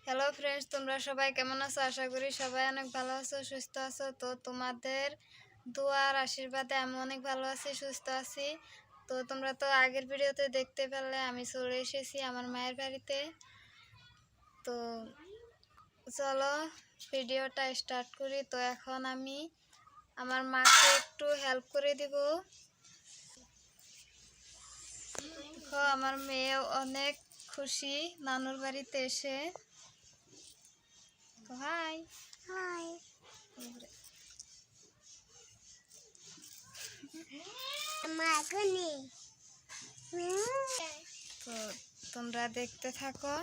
Hello friends, তোমরা সবাই কেমন আছো? আশা করি সবাই অনেক ভালো আছো, সুস্থ আছো। তো তোমাদের দোয়ার আশীর্বাদে আমি অনেক ভালো আছি, সুস্থ আছি। তো তোমরা তো আগের ভিডিওতে দেখতে পেলে আমি চলে এসেছি আমার মায়ের বাড়িতে। তো চলো ভিডিওটা স্টার্ট করি। তো এখন আমি আমার মাকে একটু হেল্প করে দিব। দেখো আমার মেয়ে অনেক খুশি নানুর বাড়িতে এসে। তো হাই হাই মাগুনি তো তোমরা দেখতে থাকো।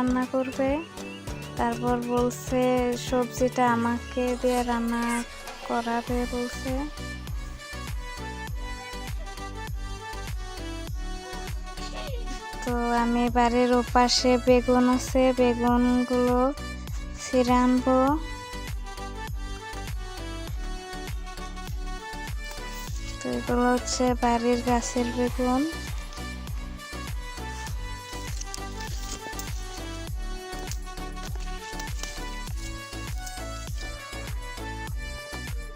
রান্না করবে, তারপর বলছে সবজিটা আমাকে দিয়ে রান্না করাবে বলছে। তো আমি বাড়ির ওপাশে বেগুন আছে, বেগুনগুলো ছিঁড়ে আনবো। তো এগুলো হচ্ছে বাড়ির গাছের বেগুন।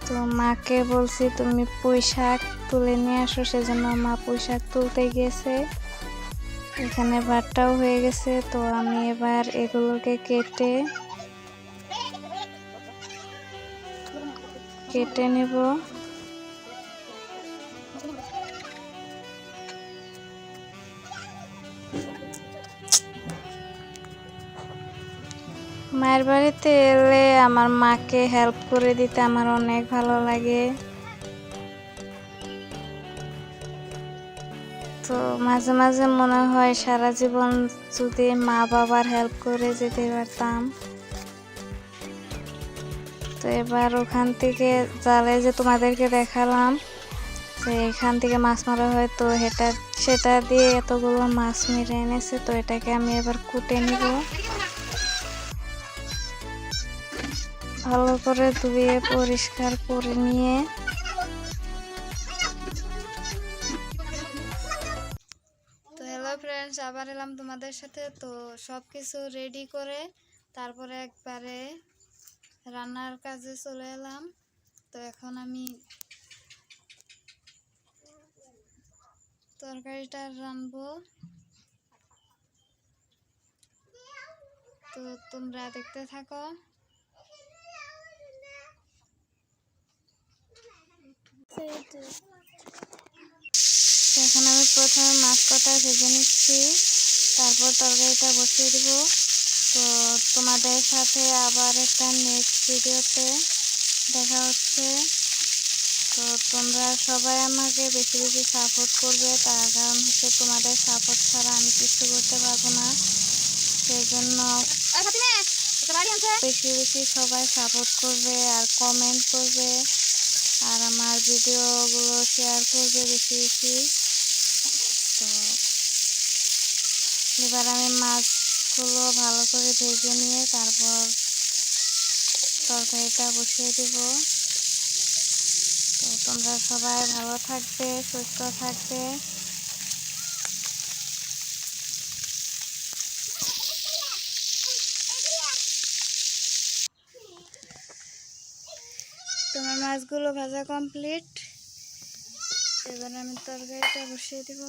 তো মাকে বলছি তুমি পুঁই শাক তুলে নিয়ে আসো, সেজন্য মা পুঁই শাক তুলতে গিয়েছে। এখানে ভাতটাও হয়ে গেছে। তো আমি এবার এগুলোকে কেটে নেব। মায়ের বাড়িতে এলে আমার মাকে হেল্প করে দিতে আমার অনেক ভালো লাগে। তো তো মাঝে মাঝে মনে হয় সারা জীবন যদি মা বাবার হেল্প করে যেতে পারতাম। তো এবার ওখান থেকে জালে যে তোমাদেরকে দেখালাম যে এখান থেকে মাছ মারা হয়, তো সেটা দিয়ে এতগুলো মাছ মেরে এনেছে। তো এটাকে আমি এবার কুটে নিব, ভালো করে ধুয়ে পরিষ্কার করে নিয়ে। তো হ্যালো ফ্রেন্ডস, আবার এলাম তোমাদের সাথে। তো সব কিছু রেডি করে তারপরে একবারে রান্নার কাজে চলে এলাম। তো এখন আমি তরকারিটা রানবো, তো তোমরা দেখতে থাকো। তো এখন আমি প্রথমে মাছ কটা ভেজে নিচ্ছি, তারপর তরকারিটা বসিয়ে দিব। তো তোমাদের সাথে আবার একটা নেক্সট ভিডিওতে দেখা হচ্ছে। তো তোমরা সবাই আমাকে বেশি বেশি সাপোর্ট করবে, তার কারণ হচ্ছে তোমাদের সাপোর্ট ছাড়া আমি কিছু করতে পারবো না। সেই জন্য বেশি বেশি সবাই সাপোর্ট করবে আর কমেন্ট করবে, আর আমার ভিডিওগুলো শেয়ার করবে বেশি বেশি। তো এবার আমি মাছগুলো ভালো করে ভেজে নিয়ে তারপর তরকারিটা বসিয়ে দেব। তো তোমরা সবাই ভালো থাকবে, সুস্থ থাকবে। তোমার মাছগুলো ভাজা কমপ্লিট, এবার আমি তরকারিটা বসিয়ে দেব।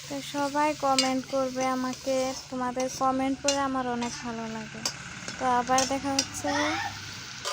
তো সবাই কমেন্ট করবে আমাকে, তোমাদের কমেন্ট পড়ে আমার অনেক ভালো লাগে। তো আবার দেখা হচ্ছে।